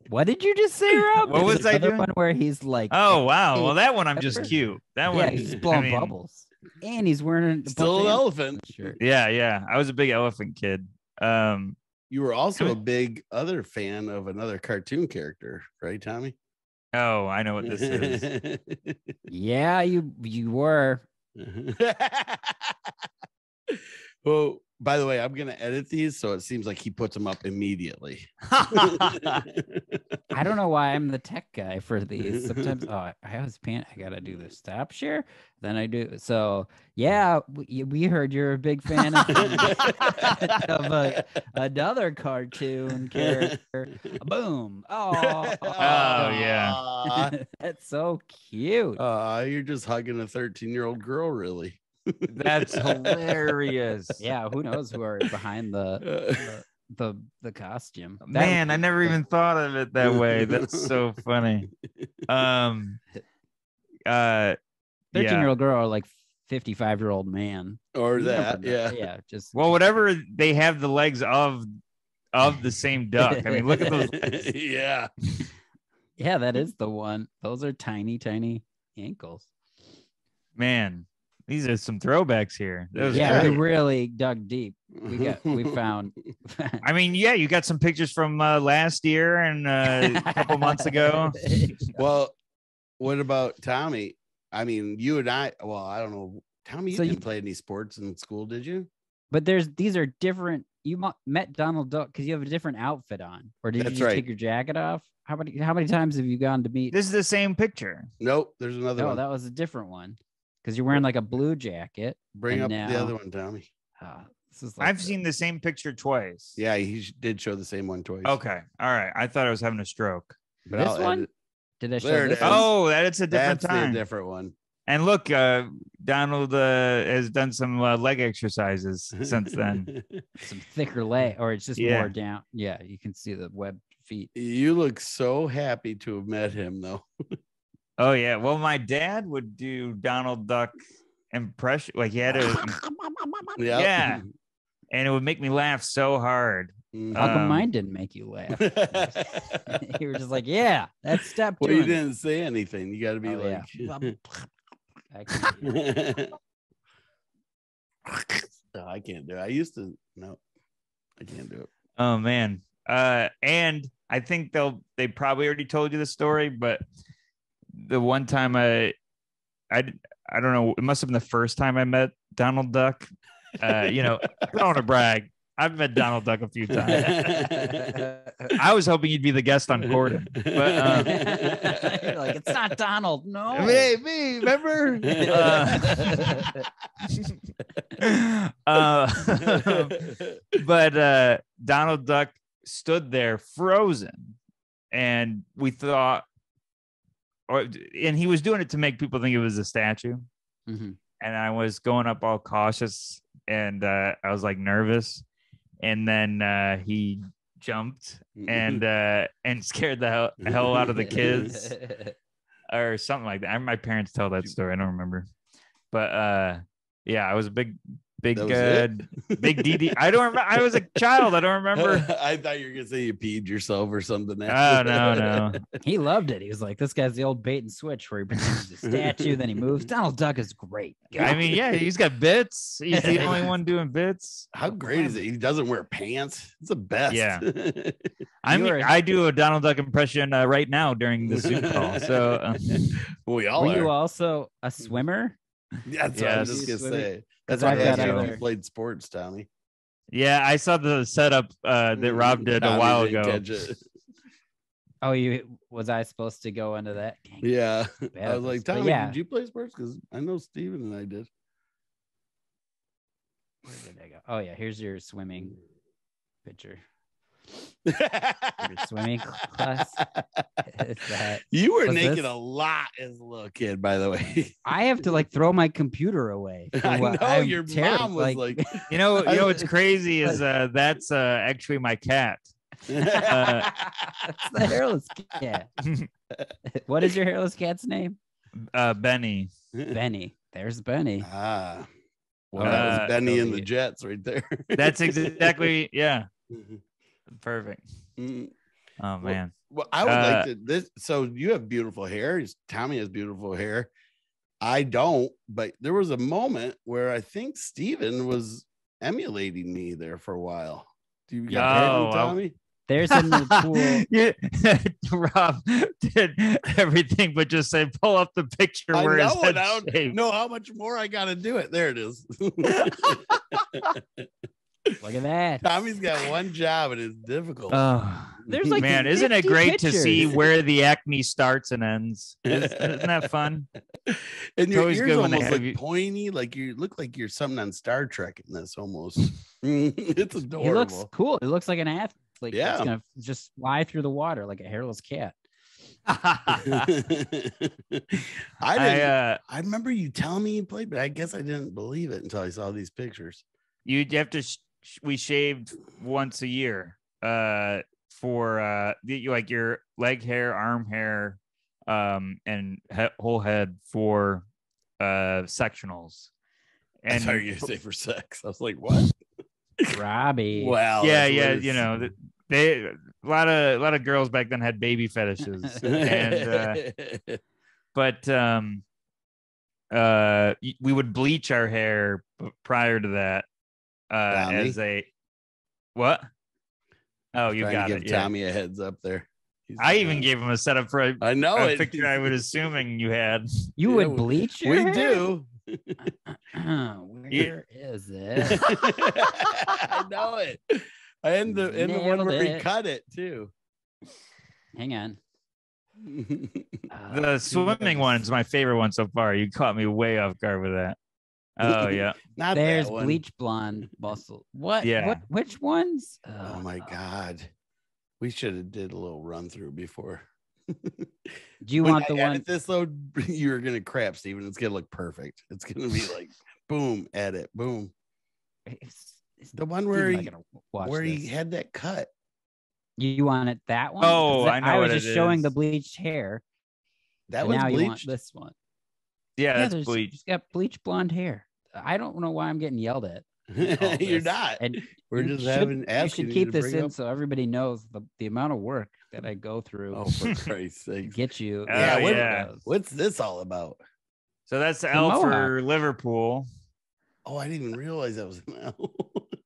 What did you just say, Rob? What was I doing? One where he's like, "Oh wow, well that one I'm just cute." That one, he's blowing bubbles. And he's wearing still an elephant shirt. Yeah. I was a big elephant kid. You were also a big other fan of another cartoon character, right, Tommy? Oh, I know what this is. Yeah, you were. Well, by the way, I'm gonna edit these so it seems like he puts them up immediately. I don't know why I'm the tech guy for these. Sometimes I gotta do the stop share. Then I do. So yeah, we heard you're a big fan of another cartoon character. Boom! Oh yeah. That's so cute. You're just hugging a 13-year-old girl, really. That's hilarious. Yeah, who knows who are behind the costume. Man, I never even thought of it that way. That's so funny. 13-year-old girl or like 55-year-old man. Or that. Yeah. Just whatever, they have the legs of the same duck. I mean, look at those legs. Yeah. Yeah, that is the one. Those are tiny ankles. Man. These are some throwbacks here. We really dug deep. We found. I mean, yeah, you got some pictures from last year and a couple months ago. Well, what about Tommy? I mean, you and I. Well, I don't know. Tommy, you didn't play any sports in school, did you? But these are different. You met Donald Duck because you have a different outfit on, or did you just take your jacket off? How many times have you gone to meet? This is the same picture. Nope, there's another one. No, that was a different one. Because you're wearing like a blue jacket. Bring up the other one, Tommy. This is like I've seen the same picture twice. Yeah, he did show the same one twice. Okay. All right. I thought I was having a stroke. But this I'll one. edit- Did I show There it this is. one? Oh, that's a different That's time. the different one. And look, Donald has done some leg exercises since then. Some thicker leg, or it's just Yeah. more down. Yeah, you can see the webbed feet. You look so happy to have met him, though. Oh yeah. Well, my dad would do Donald Duck impression. Like he had a Yep. yeah, and it would make me laugh so hard. How come Um, mine didn't make you laugh? You were just like, yeah, that's step two. Well, you didn't say anything. You got to be Oh, like, yeah. I can- No, I can't do it. I used to. No, I can't do it. Oh man. And I think they probably already told you the story, but the one time I don't know, it must have been the first time I met Donald Duck. I don't want to brag. I've met Donald Duck a few times. I was hoping you'd be the guest on Corden, but You're like, it's not Donald. No. Hey, me, remember? But Donald Duck stood there frozen, and we thought, and he was doing it to make people think it was a statue. Mhm. And I was going up all cautious, and I was like nervous, and then he jumped and scared the hell out of the kids or something like that. My parents tell that story. I don't remember, but yeah, I was a big big DD. I don't remember. I was a child. I don't remember. I thought you were gonna say you peed yourself or something. Oh no. He loved it. He was like, this guy's the old bait and switch where he pretends he's a statue, then he moves. Donald Duck is great. I mean, yeah, he's got bits. He's the only one doing bits. How great is it? He doesn't wear pants. It's the best. Yeah. I do a Donald Duck impression right now during the Zoom call. So we all Were are. you also a swimmer? That's what I was Yes. just gonna Swimming? say. That's why I I've got asked you if other- you played sports, Tommy. yeah, I saw the setup that Rob did a Tommy while didn't ago. catch it. Oh, was I supposed to go into that? Dang, Yeah. bad I was at like, this, but Tommy, yeah. did you play sports? Because I know Steven and I did. Where did I go? Oh yeah, here's your swimming picture. Your swimming class. It's that. You were Was naked this- a lot as a little kid, by the way. I have to like throw my computer away. for I what know I'm your terrified- mom was like, You know what's crazy is that's actually my cat. That's the hairless cat. What is your hairless cat's name? Benny. Benny. There's Benny. Ah. Well, that was Benny and the Jets right there. That's exactly perfect. Mm. Oh man. Well, I would like to this. So you have beautiful hair. Tommy has beautiful hair. I don't, but there was a moment where I think Steven was emulating me there for a while. Do you got hair, Oh, Tommy? There's a new pool. Yeah, Rob did everything but just say, pull up the picture I where his know, and I head's don't shaved. know how much more I got to do it. There it is. Look at that. Tommy's got one job and it's difficult. There's like Man, isn't it 50 great to see pictures. where the acne starts and ends? Isn't that fun? And your always ears good when they almost have look you- pointy, like you look like you're something on Star Trek in this almost. It's adorable. He looks cool. It looks like an athlete. Yeah. It's gonna just fly through the water like a hairless cat. I remember you telling me you played, but I guess I didn't believe it until I saw these pictures. You have to. We shaved once a year. For like your leg hair, arm hair, and whole head for sectionals. And And I thought you were gonna say for sex. I was like, what? Robbie. Wow. yeah, that's what yeah, it's- you know, they a lot of girls back then had baby fetishes, and but we would bleach our hair prior to that Tommy? as a what? Oh, you Trying to got give it. Yeah. Tommy a heads up there. I even gave him a setup for I know a it. picture I would assuming you had. You Yeah, would bleach your We hair? do. Where is it? I know it. And the one Nailed where we it. cut it too. Hang on. The swimming one's my favorite one so far. You caught me way off guard with that. Oh yeah. Not There's that one. bleach blonde muscle. What? Yeah. What? Which ones? Oh my God. We should have did a little run through before. Do you When want I the edit one? this though, you're gonna crap, Steven. It's gonna look perfect. It's gonna be like boom, edit, boom. The one where Steven's not gonna watch he this. had that cut. You wanted that one? Oh, 'Cause I know I was what just it showing is. the bleached hair. That and was now you want bleached. this one. Yeah, that's there's- bleach. He's got bleach blonde hair. I don't know why I'm getting yelled at. all You're this. not. And We're you just should- asking You should you keep to this bring in up- so everybody knows the amount of work that I go through Oh, for to Christ's sake. get you. Yeah, Oh, what- yeah. What's this all about? So that's The L for mohawk. Liverpool. Oh, I didn't even realize that was an L.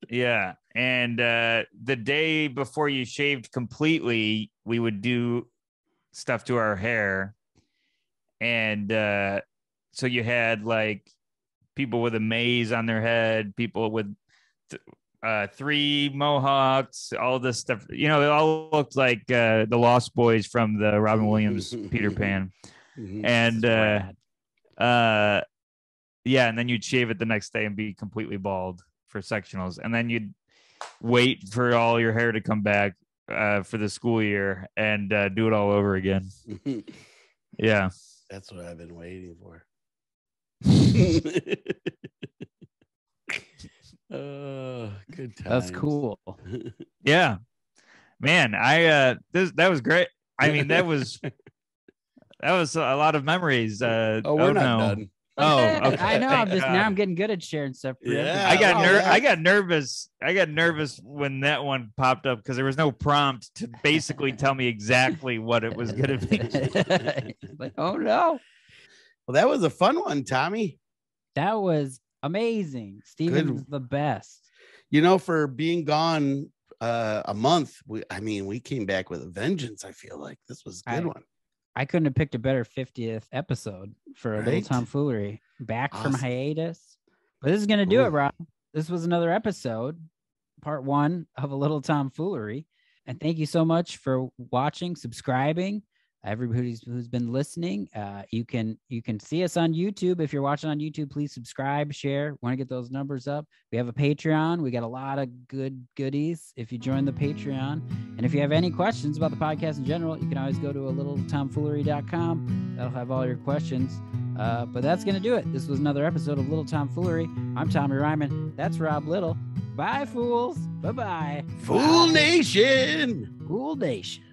Yeah. And the day before you shaved completely, we would do stuff to our hair. And so you had like people with a maze on their head, people with 3 mohawks, all this stuff. You know, it all looked like the Lost Boys from the Robin Williams Peter Pan. And Rad. yeah, and then you'd shave it the next day and be completely bald for sectionals, and then you'd wait for all your hair to come back for the school year and do it all over again. Yeah. That's what I've been waiting for. Good times. That's cool. Yeah, man, that was great. I mean, that was a lot of memories. Oh, we're not no. done. Oh, okay. I know. Thank God. Now I'm getting good at sharing stuff. For Yeah. everybody. I got nervous. I got nervous when that one popped up because there was no prompt to basically tell me exactly what it was going to be. Like, oh no, Well, that was a fun one, Tommy. that was amazing. Steven's the best. You know, for being gone a month, we came back with a vengeance. I feel like this was a good one. I couldn't have picked a better 50th episode for a Little Right? Tom Foolery. Back from Awesome. hiatus. But this is going to do Ooh. it, Rob. This was another episode, part 1 of a Little Tom Foolery. And thank you so much for watching, subscribing. Everybody who's been listening, you can see us on YouTube. If you're watching on YouTube, please subscribe, share. Want to get those numbers up. We have a Patreon. We got a lot of good goodies if you join the Patreon. And if you have any questions about the podcast in general, you can always go to a littletomfoolery.com. That'll have all your questions. But that's going to do it. This was another episode of Little Tom Foolery. I'm Tommy Ryman. That's Rob Little. Bye, fools. Bye-bye. Fool Nation. Fool Nation.